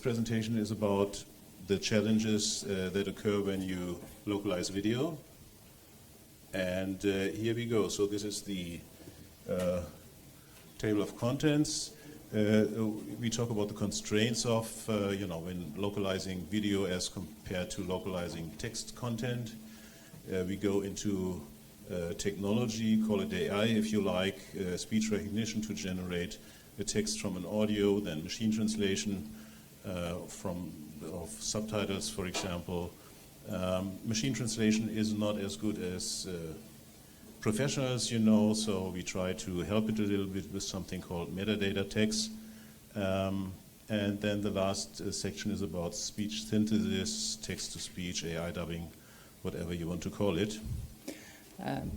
presentation is about the challenges that occur when you localize video. And here we go. So this is the table of contents. We talk about the constraints of, when localizing video as compared to localizing text content. We go into technology, call it AI if you like, speech recognition to generate a text from an audio, then machine translation of subtitles, for example. Machine translation is not as good as professionals, so we try to help it a little bit with something called metadata tags. And then the last section is about speech synthesis, text-to-speech, AI dubbing, whatever you want to call it.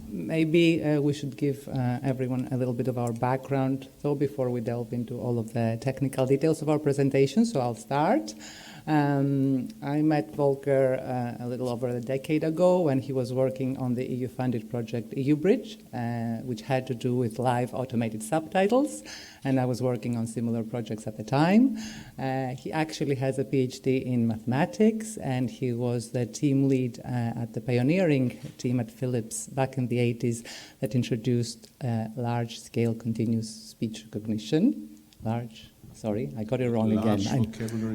Maybe we should give everyone a little bit of our background, though, before we delve into all of the technical details of our presentation. So I'll start. I met Volker a little over a decade ago when he was working on the EU-funded project EUBridge, which had to do with live automated subtitles, and I was working on similar projects at the time. He actually has a PhD in mathematics, and he was the team lead at the pioneering team at Philips back in the 80s that introduced large-scale continuous speech recognition. Sorry, I got it wrong again.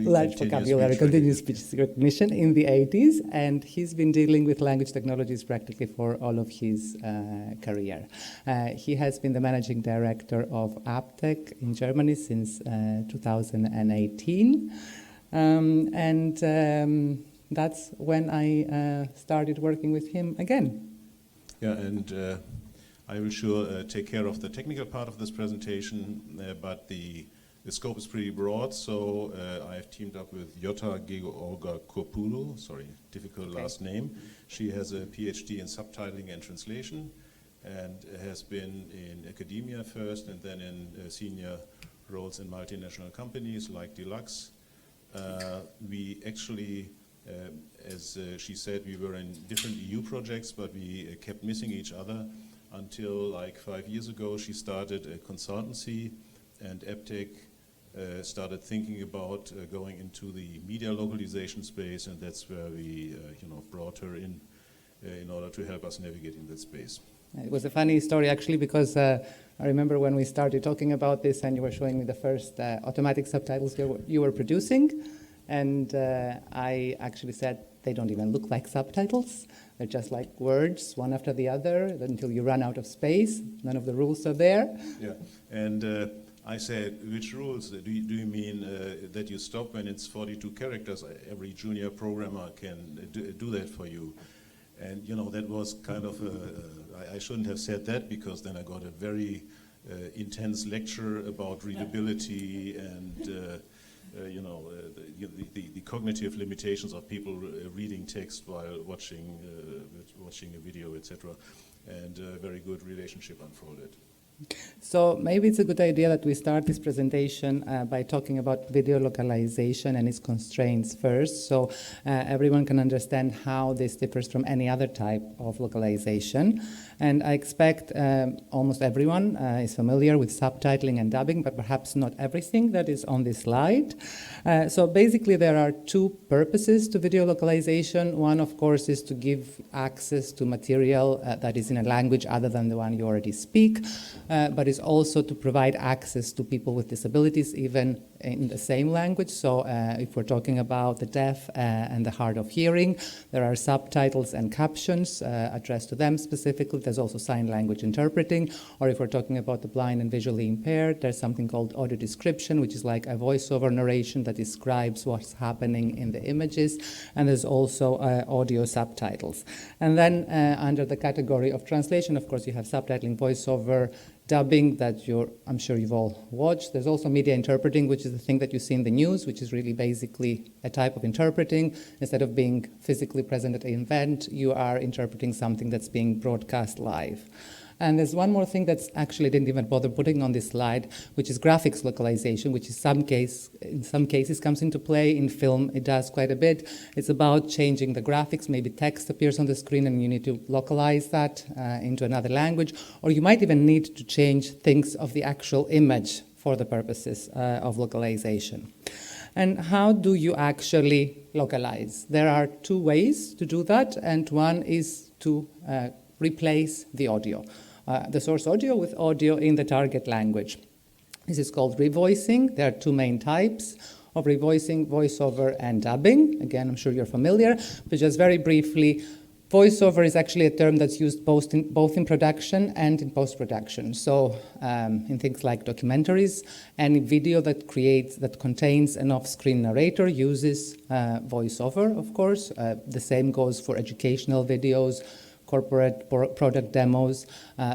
Large vocabulary, continuous speech recognition in the 80s, and he's been dealing with language technologies practically for all of his career. He has been the managing director of AppTech in Germany since 2018, and that's when I started working with him again. Yeah, and I will sure take care of the technical part of this presentation, but the scope is pretty broad, so I have teamed up with Jota Georgakopoulou, sorry, difficult last name. She has a PhD in subtitling and translation and has been in academia first and then in senior roles in multinational companies like Deluxe. We actually, as she said, we were in different EU projects, but we kept missing each other until like 5 years ago. She started a consultancy, and AppTech started thinking about going into the media localization space, and that's where we brought her in order to help us navigate in that space. It was a funny story actually, because I remember when we started talking about this and you were showing me the first automatic subtitles you were producing, and I actually said they don't even look like subtitles. They're just like words, one after the other, until you run out of space. None of the rules are there. Yeah, and I said, which rules? Do you mean that you stop when it's 42 characters? Every junior programmer can do that for you. And that was kind of I shouldn't have said that, because then I got a very intense lecture about readability and the cognitive limitations of people reading text while watching a video, etc. And a very good relationship unfolded. So maybe it's a good idea that we start this presentation by talking about video localization and its constraints first, so everyone can understand how this differs from any other type of localization. And I expect almost everyone is familiar with subtitling and dubbing, but perhaps not everything that is on this slide. So basically there are two purposes to video localization. One, of course, is to give access to material that is in a language other than the one you already speak. But is also to provide access to people with disabilities, even in the same language. So if we're talking about the deaf and the hard of hearing, there are subtitles and captions addressed to them specifically. There's also sign language interpreting. Or if we're talking about the blind and visually impaired, there's something called audio description, which is like a voiceover narration that describes what's happening in the images. And there's also audio subtitles. And then under the category of translation, of course, you have subtitling, voiceover, dubbing that I'm sure you've all watched. There's also media interpreting, which is the thing that you see in the news, which is really basically a type of interpreting. Instead of being physically present at an event, you are interpreting something that's being broadcast live. And there's one more thing that's actually didn't even bother putting on this slide, which is graphics localization, which in some cases comes into play. In film, it does quite a bit. It's about changing the graphics. Maybe text appears on the screen and you need to localize that into another language. Or you might even need to change things of the actual image for the purposes of localization. And how do you actually localize? There are two ways to do that, and one is to replace the audio, the source audio with audio in the target language. This is called revoicing. There are two main types of revoicing, voiceover and dubbing. Again, I'm sure you're familiar, but just very briefly, voiceover is actually a term that's used both in production and in post-production. So in things like documentaries, any video that contains an off-screen narrator uses voiceover, of course. The same goes for educational videos, corporate product demos,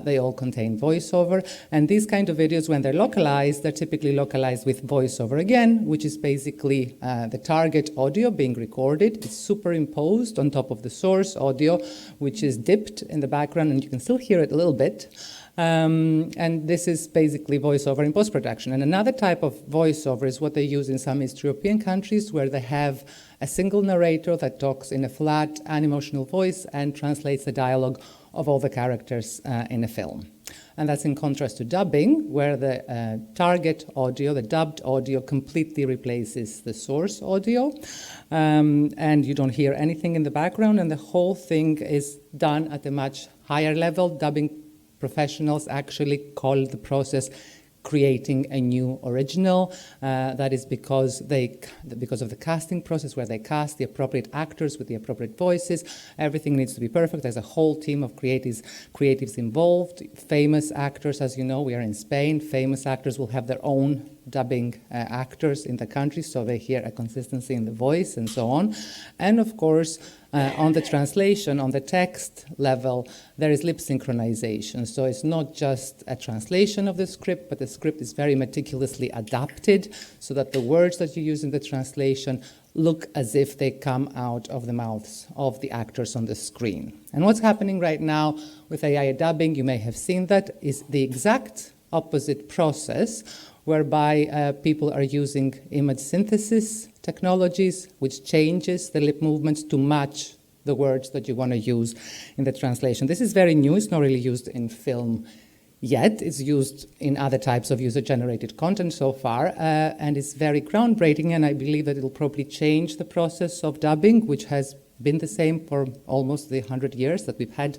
they all contain voiceover. And these kind of videos, when they're localized, they're typically localized with voiceover again, which is basically the target audio being recorded. It's superimposed on top of the source audio, which is dipped in the background, and you can still hear it a little bit. And this is basically voiceover in post-production. And another type of voiceover is what they use in some East European countries, where they have a single narrator that talks in a flat, unemotional voice and translates the dialogue of all the characters in a film. And that's in contrast to dubbing, where the target audio, the dubbed audio, completely replaces the source audio. And you don't hear anything in the background, and the whole thing is done at a much higher level. Dubbing professionals actually call the process creating a new original. That is because of the casting process, where they cast the appropriate actors with the appropriate voices. Everything needs to be perfect. There's a whole team of creatives involved. Famous actors, as you know, we are in Spain. Famous actors will have their own dubbing actors in the country, so they hear a consistency in the voice and so on. And of course, on the translation, on the text level, there is lip synchronization. So it's not just a translation of the script, but the script is very meticulously adapted so that the words that you use in the translation look as if they come out of the mouths of the actors on the screen. And what's happening right now with AI dubbing, you may have seen that, is the exact opposite process, whereby people are using image synthesis technologies, which changes the lip movements to match the words that you want to use in the translation. This is very new. It's not really used in film yet. It's used in other types of user-generated content so far, and it's very groundbreaking, and I believe that it will probably change the process of dubbing, which has been the same for almost the 100 years that we've had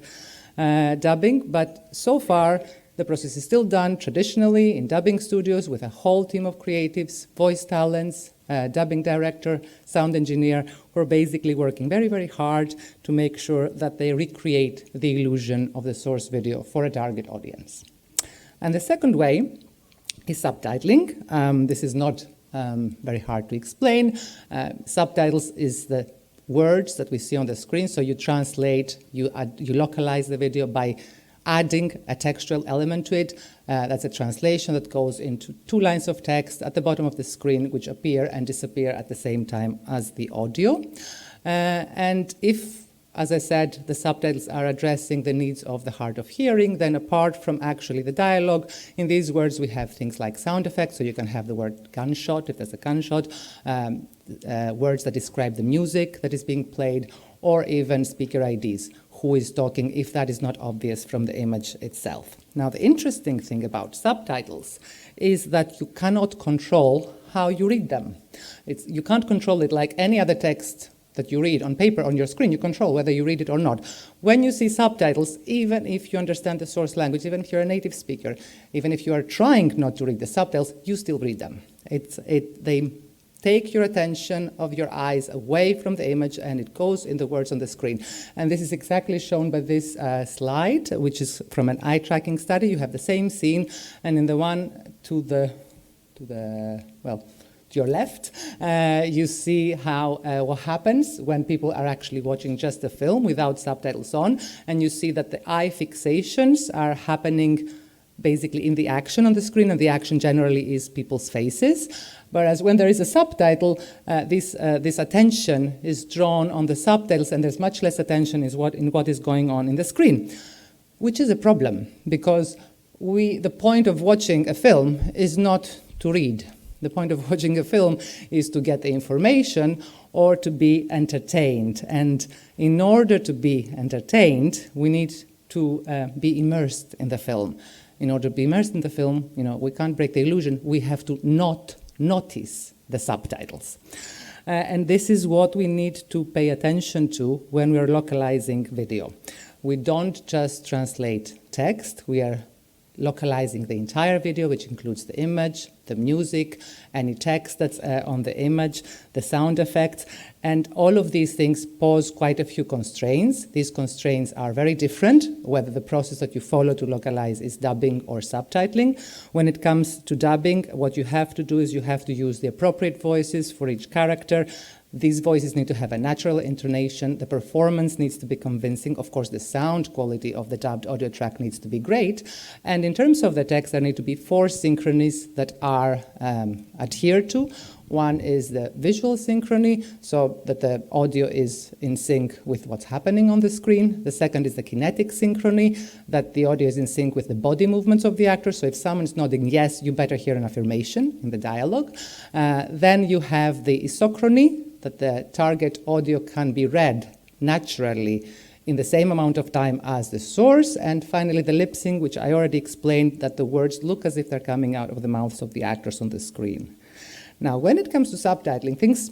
dubbing. But so far, the process is still done traditionally in dubbing studios with a whole team of creatives, voice talents, dubbing director, sound engineer, who are basically working very, very hard to make sure that they recreate the illusion of the source video for a target audience. And the second way is subtitling. This is not very hard to explain. Subtitles is the words that we see on the screen, so you translate, you localize the video by adding a textual element to it. That's a translation that goes into 2 lines of text at the bottom of the screen, which appear and disappear at the same time as the audio. And if, as I said, the subtitles are addressing the needs of the hard of hearing, then apart from actually the dialogue, in these words we have things like sound effects, so you can have the word gunshot if there's a gunshot, words that describe the music that is being played, or even speaker IDs, who is talking, if that is not obvious from the image itself. Now, the interesting thing about subtitles is that you cannot control how you read them. You can't control it like any other text that you read on paper on your screen. You control whether you read it or not. When you see subtitles, even if you understand the source language, even if you're a native speaker, even if you are trying not to read the subtitles, you still read them. They take your attention of your eyes away from the image, and it goes in the words on the screen. And this is exactly shown by this slide, which is from an eye tracking study. You have the same scene, and in the one to your left, you see how what happens when people are actually watching just the film without subtitles on, and you see that the eye fixations are happening basically in the action on the screen, and the action generally is people's faces. Whereas when there is a subtitle, this attention is drawn on the subtitles, and there's much less attention in what is going on in the screen, which is a problem, because the point of watching a film is not to read. The point of watching a film is to get the information or to be entertained. And in order to be entertained, we need to be immersed in the film. In order to be immersed in the film, we can't break the illusion. We have to not notice the subtitles. And this is what we need to pay attention to when we're localizing video. We don't just translate text, we are localizing the entire video, which includes the image, the music, any text that's on the image, the sound effects, and all of these things pose quite a few constraints. These constraints are very different, whether the process that you follow to localize is dubbing or subtitling. When it comes to dubbing, what you have to do is you have to use the appropriate voices for each character. These voices need to have a natural intonation. The performance needs to be convincing. Of course, the sound quality of the dubbed audio track needs to be great. And in terms of the text, there need to be 4 synchronies that are adhered to. One is the visual synchrony, so that the audio is in sync with what's happening on the screen. The second is the kinetic synchrony, that the audio is in sync with the body movements of the actor. So if someone's nodding yes, you better hear an affirmation in the dialogue. Then you have the isochrony, that the target audio can be read naturally in the same amount of time as the source. And finally, the lip sync, which I already explained, that the words look as if they're coming out of the mouths of the actors on the screen. Now, when it comes to subtitling, things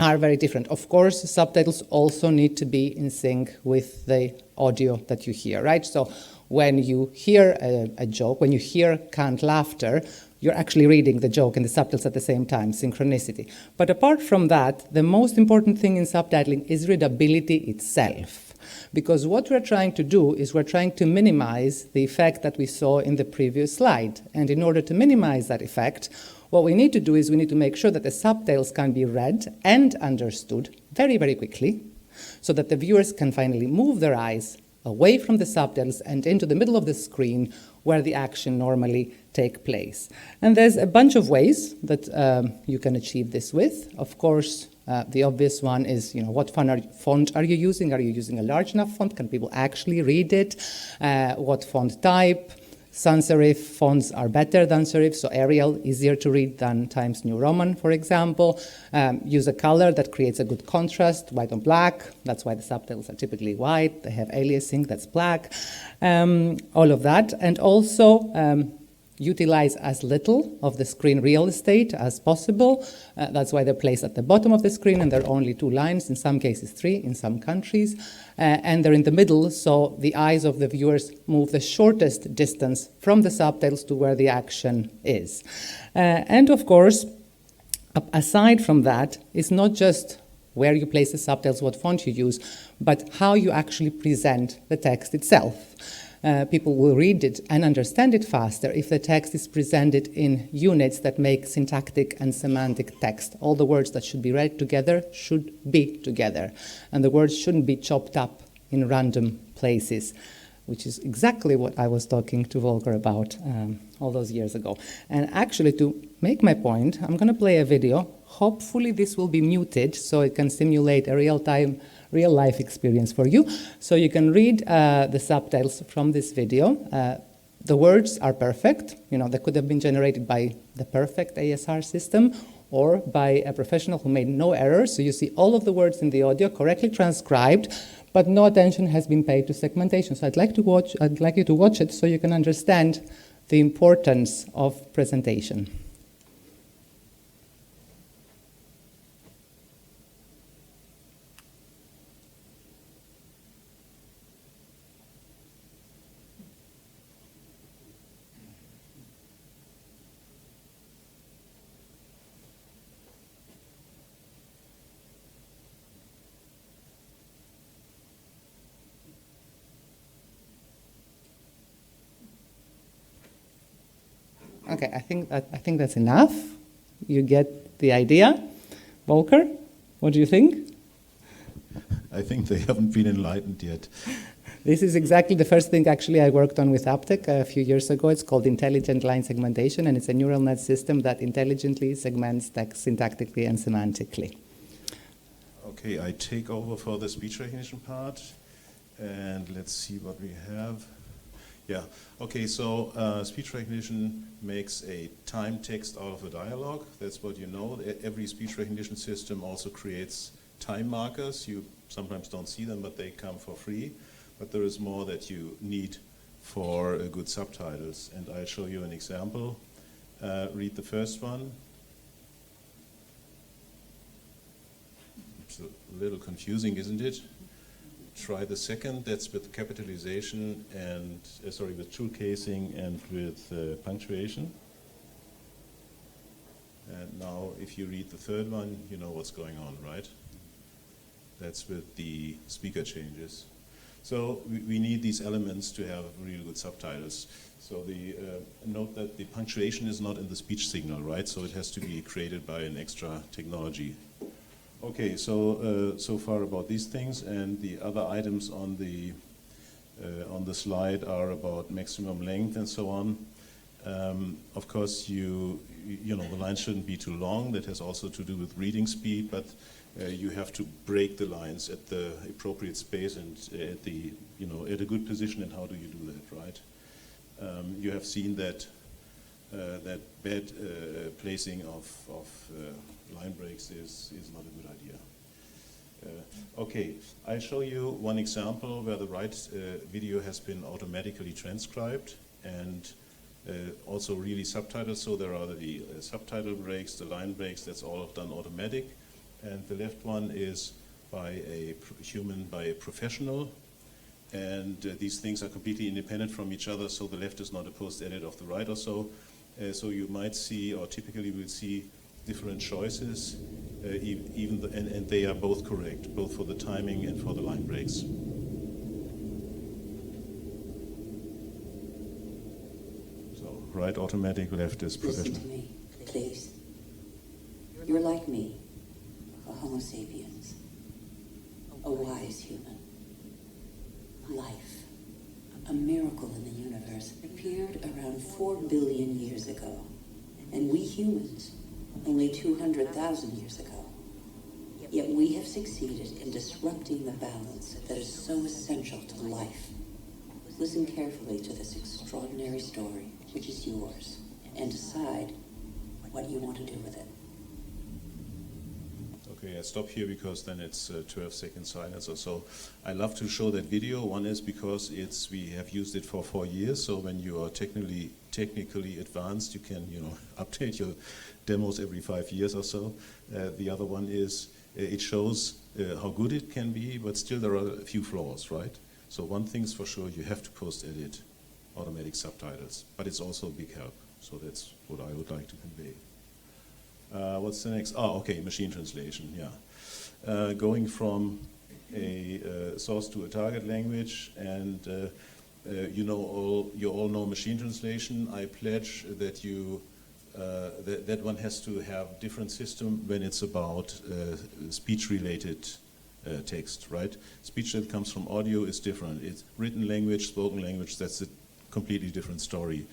are very different. Of course, subtitles also need to be in sync with the audio that you hear, right? So when you hear a joke, when you hear canned laughter, you're actually reading the joke and the subtitles at the same time, synchronicity. But apart from that, the most important thing in subtitling is readability itself. Because what we're trying to do is we're trying to minimize the effect that we saw in the previous slide. And in order to minimize that effect, what we need to do is we need to make sure that the subtitles can be read and understood very, very quickly, so that the viewers can finally move their eyes away from the subtitles and into the middle of the screen where the action normally take place. And there's a bunch of ways that you can achieve this with. Of course, the obvious one is, what font are you using? Are you using a large enough font? Can people actually read it? What font type? Sans serif fonts are better than serif, so Arial easier to read than Times New Roman, for example. Use a color that creates a good contrast, white on black. That's why the subtitles are typically white. They have aliasing, that's black. All of that. And also utilize as little of the screen real estate as possible. That's why they're placed at the bottom of the screen, and there are only 2 lines, in some cases 3, in some countries. And they're in the middle, so the eyes of the viewers move the shortest distance from the subtitles to where the action is. And of course, aside from that, it's not just where you place the subtitles, what font you use, but how you actually present the text itself. People will read it and understand it faster if the text is presented in units that make syntactic and semantic text. All the words that should be read together should be together. And the words shouldn't be chopped up in random places, which is exactly what I was talking to Volker about all those years ago. And actually, to make my point, I'm going to play a video. Hopefully this will be muted so it can simulate a real-life experience for you. So you can read the subtitles from this video. The words are perfect. They could have been generated by the perfect ASR system or by a professional who made no errors. So you see all of the words in the audio correctly transcribed, but no attention has been paid to segmentation. So I'd like you to watch it so you can understand the importance of presentation. Okay, I think that's enough. You get the idea. Volker, what do you think? I think they haven't been enlightened yet. This is exactly the first thing actually I worked on with Aptec a few years ago. It's called intelligent line segmentation, and it's a neural net system that intelligently segments text syntactically and semantically. Okay, I take over for the speech recognition part, and let's see what we have. Yeah, okay, so speech recognition makes a time text out of a dialogue. That's what you know. Every speech recognition system also creates time markers. You sometimes don't see them, but they come for free. But there is more that you need for good subtitles. And I'll show you an example. Read the first one. It's a little confusing, isn't it? Try the second, that's with capitalization and, with true casing and with punctuation. And now if you read the third one, you know what's going on, right? That's with the speaker changes. So we need these elements to have really good subtitles. So note that the punctuation is not in the speech signal, right? So it has to be created by an extra technology. Okay, so far about these things, and the other items on the slide are about maximum length and so on. Of course, you know the line shouldn't be too long. That has also to do with reading speed, but you have to break the lines at the appropriate space and at a good position. And how do you do that, right? You have seen that bad placing of line breaks is not a good idea. Okay, I'll show you one example where the right video has been automatically transcribed and also really subtitled. So there are the subtitle breaks, the line breaks, that's all done automatic. And the left one is by a human, by a professional. And these things are completely independent from each other, so the left is not a post-edit of the right or so. So you might see, or typically we'll see, different choices, and they are both correct, both for the timing and for the line breaks. So right automatic, left is professional. Listen to me, please. You're like me, a Homo sapiens, a wise human. Life, a miracle in the universe, appeared around 4 billion years ago, and we humans only 200,000 years ago. Yet we have succeeded in disrupting the balance that is so essential to life. Listen carefully to this extraordinary story, which is yours, and decide what you want to do with it. Okay, I stop here because then it's 12-second silence or so. I love to show that video. One is because we have used it for 4 years, so when you are technically advanced, you can update your demos every 5 years or so. The other one is it shows how good it can be, but still there are a few flaws, right? So one thing's for sure, you have to post-edit automatic subtitles, but it's also a big help. So that's what I would like to convey. What's the next? Oh, okay, machine translation, yeah. Going from a source to a target language, and you all know machine translation. I pledge that that one has to have different system when it's about speech-related text, right? Speech that comes from audio is different. It's written language, spoken language, that's a completely different story.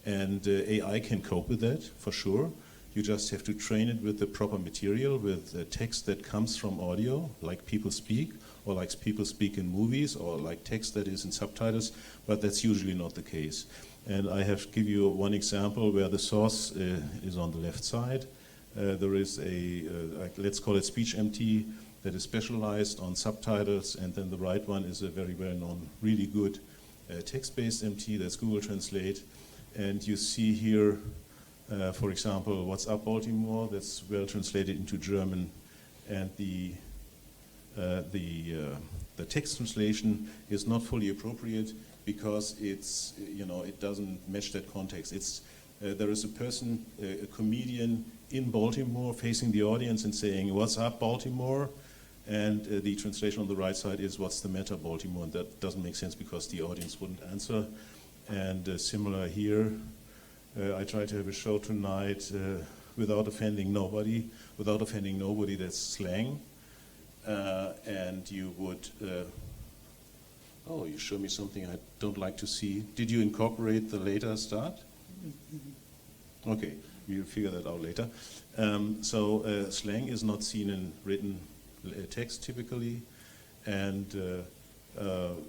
And AI can cope with that, for sure. You just have to train it with the proper material, with text that comes from audio, like people speak, or like people speak in movies, or like text that is in subtitles, but that's usually not the case. And I have to give you one example where the source is on the left side. There is let's call it speech MT, that is specialized on subtitles, and then the right one is a very well-known, really good text-based MT, that's Google Translate. And you see here, for example, What's Up Baltimore, that's well translated into German, and the text translation is not fully appropriate because it doesn't match that context. There is a person, a comedian in Baltimore facing the audience and saying, "What's up, Baltimore?" And the translation on the right side is, "What's the matter, Baltimore?" And that doesn't make sense because the audience wouldn't answer. And similar here. I try to have a show tonight without offending nobody. Without offending nobody, that's slang. And you would, you show me something I don't like to see. Did you incorporate the later start? Okay, we'll figure that out later. Slang is not seen in written text typically. And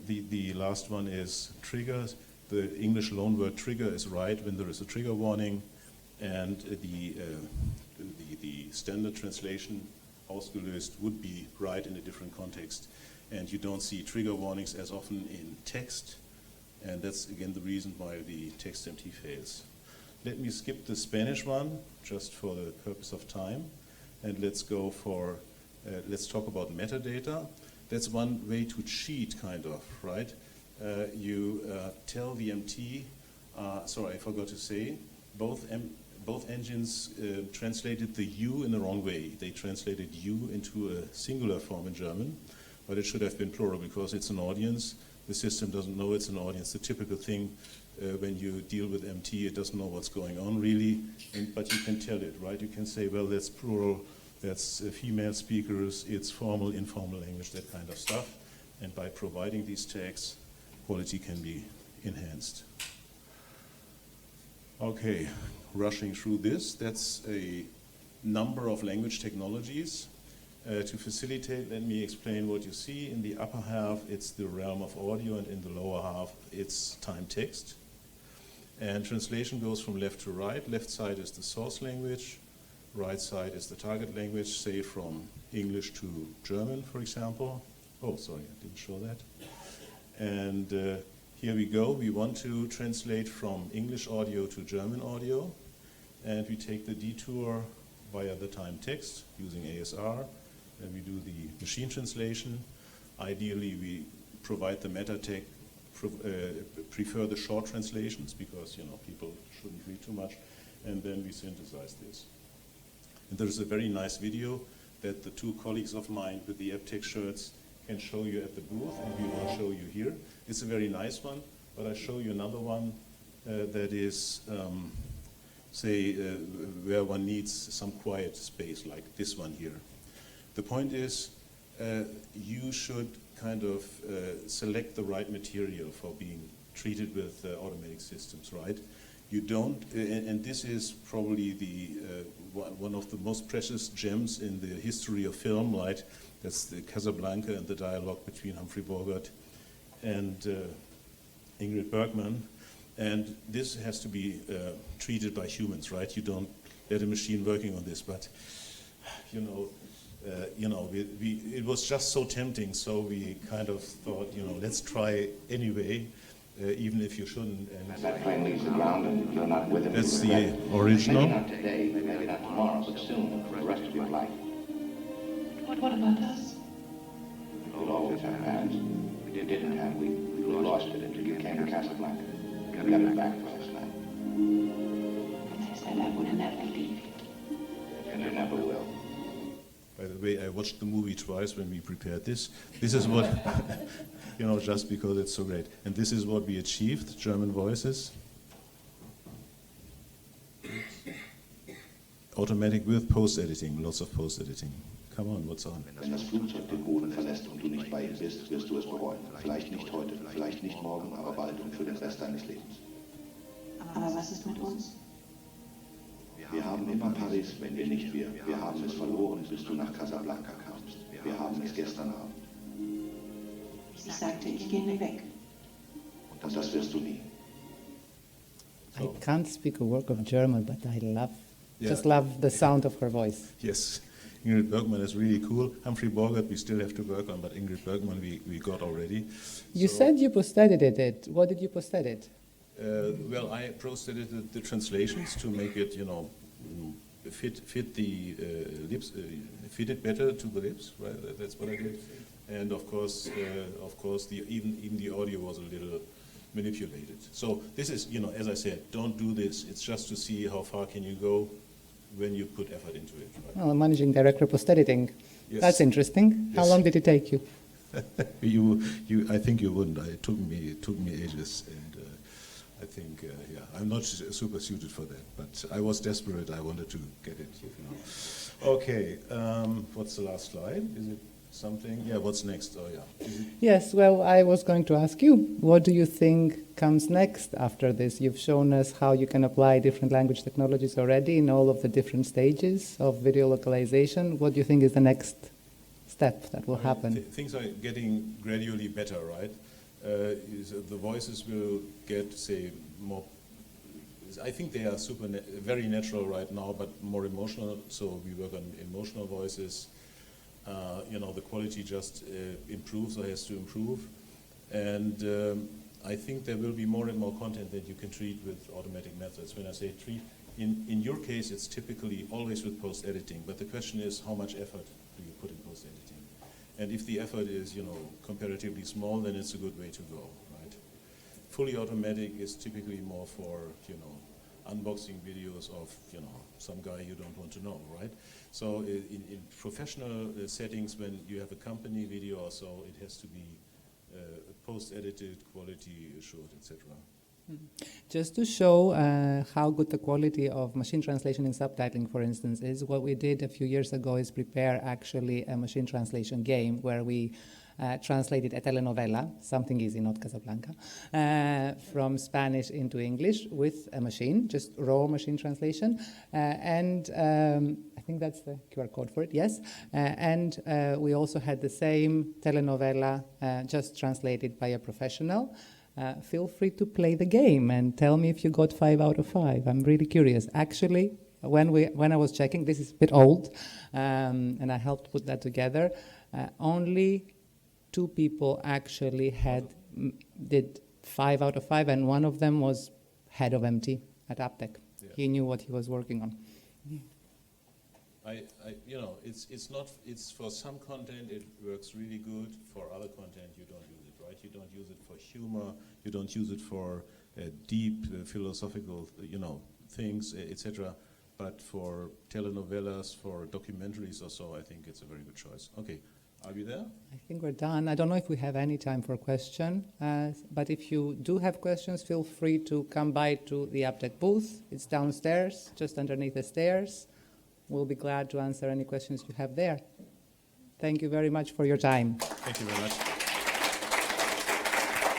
the last one is triggers. The English loanword trigger is right when there is a trigger warning, and the standard translation, ausgelöst, would be right in a different context. And you don't see trigger warnings as often in text, and that's again the reason why the text MT fails. Let me skip the Spanish one, just for the purpose of time, and let's go for let's talk about metadata. That's one way to cheat, kind of, right? You tell the MT, sorry, I forgot to say, both engines translated the U in the wrong way. They translated U into a singular form in German, but it should have been plural because it's an audience. The system doesn't know it's an audience. The typical thing when you deal with MT, it doesn't know what's going on really, but you can tell it, right? You can say, well, that's plural, that's female speakers, it's formal, informal language, that kind of stuff. And by providing these tags, quality can be enhanced. Okay, rushing through this, that's a number of language technologies. To facilitate, let me explain what you see. In the upper half, it's the realm of audio, and in the lower half, it's time text. And translation goes from left to right. Left side is the source language. Right side is the target language, say from English to German, for example. Oh, sorry, I didn't show that. And here we go. We want to translate from English audio to German audio. And we take the detour via the time text using ASR. And we do the machine translation. Ideally, we provide the meta tag, prefer the short translations because people shouldn't read too much. And then we synthesize this. And there's a very nice video that the two colleagues of mine with the AppTech shirts can show you at the booth, and we won't show you here. It's a very nice one, but I show you another one that is, where one needs some quiet space, like this one here. The point is, you should kind of select the right material for being treated with automatic systems, right? You don't, and this is probably the one of the most precious gems in the history of film, right? That's the Casablanca and the dialogue between Humphrey Bogart and Ingrid Bergman. And this has to be treated by humans, right? You don't let a machine working on this, but it was just so tempting, so we kind of thought, let's try anyway. Even if you shouldn't. And that plane leaves the ground and you're not with it. That's the original. Maybe not today, maybe not tomorrow, but soon for the rest of your life. What about us? You'll always have hands. We didn't have. We lost it until you came to Casablanca. We got it back last night. I said I would never leave you. And you never will. By the way, I watched the movie twice when we prepared this. This is what, just because it's so great. And this is what we achieved, German voices. Automatic with post-editing, lots of post-editing. Come on, what's on? Wenn das Flugzeug den Boden verlässt und du nicht bei ihm bist, wirst du es bereuen. Vielleicht nicht heute, vielleicht nicht morgen, aber bald und für den Rest deines Lebens. Aber was ist mit uns? Wir haben immer Paris, wenn wir nicht wir haben es verloren, bis du nach Casablanca kamst. Wir haben es gestern Abend. Ich sagte, ich gehe nie weg. Und das wirst du nie. I can't speak a word of German, but I Yeah. just love the sound of her voice. Yes, Ingrid Bergman is really cool. Humphrey Bogart we still have to work on, but Ingrid Bergman we got already. You So, said you post-edited it. What did you post-edit? well, I post-edited the translations to make it, fit the lips, fit it better to the lips, right? That's what I did. And of course, even the audio was a little manipulated. So this is, as I said, don't do this. It's just to see how far can you go when you put effort into it. Right? Well, managing director post-editing. Yes. That's interesting. How Yes. long did it take you? I think you wouldn't. It took me ages, and I think, I'm not super suited for that. But I was desperate. I wanted to get it. Okay. What's the last slide? Is it something? Yeah. What's next? Oh, yeah. Is it? Yes, well, I was going to ask you, what do you think comes next after this? You've shown us how you can apply different language technologies already in all of the different stages of video localization. What do you think is the next step that will happen? Things are getting gradually better, right? The voices will get, say, more. I think they are very natural right now, but more emotional. So we work on emotional voices. The quality just improves or has to improve, and I think there will be more and more content that you can treat with automatic methods. When I say treat, in your case, it's typically always with post-editing. But the question is, how much effort do you put in post-editing? And if the effort is, comparatively small, then it's a good way to go, right? Fully automatic is typically more for, unboxing videos of, some guy you don't want to know, right? So in professional settings, when you have a company video or so, it has to be post-edited, quality assured, etc. Just to show how good the quality of machine translation and subtitling, for instance, is, what we did a few years ago is prepare actually a machine translation game where we translated a telenovela, something easy, not Casablanca, from Spanish into English with a machine, just raw machine translation. And I think that's the QR code for it, yes. And we also had the same telenovela just translated by a professional. Feel free to play the game and tell me if you got 5 out of 5. I'm really curious. Actually, when I was checking, this is a bit old, and I helped put that together. Only 2 people actually did 5 out of 5, and one of them was head of MT at Aptec. Yeah. He knew what he was working on. It's for some content it works really good. For other content you don't use it, right? You don't use it for humor. You don't use it for deep philosophical, things, etc. But for telenovelas, for documentaries or so, I think it's a very good choice. Okay, are we there? I think we're done. I don't know if we have any time for question, but if you do have questions, feel free to come by to the Aptec booth. It's downstairs, just underneath the stairs. We'll be glad to answer any questions you have there. Thank you very much for your time. Thank you very much.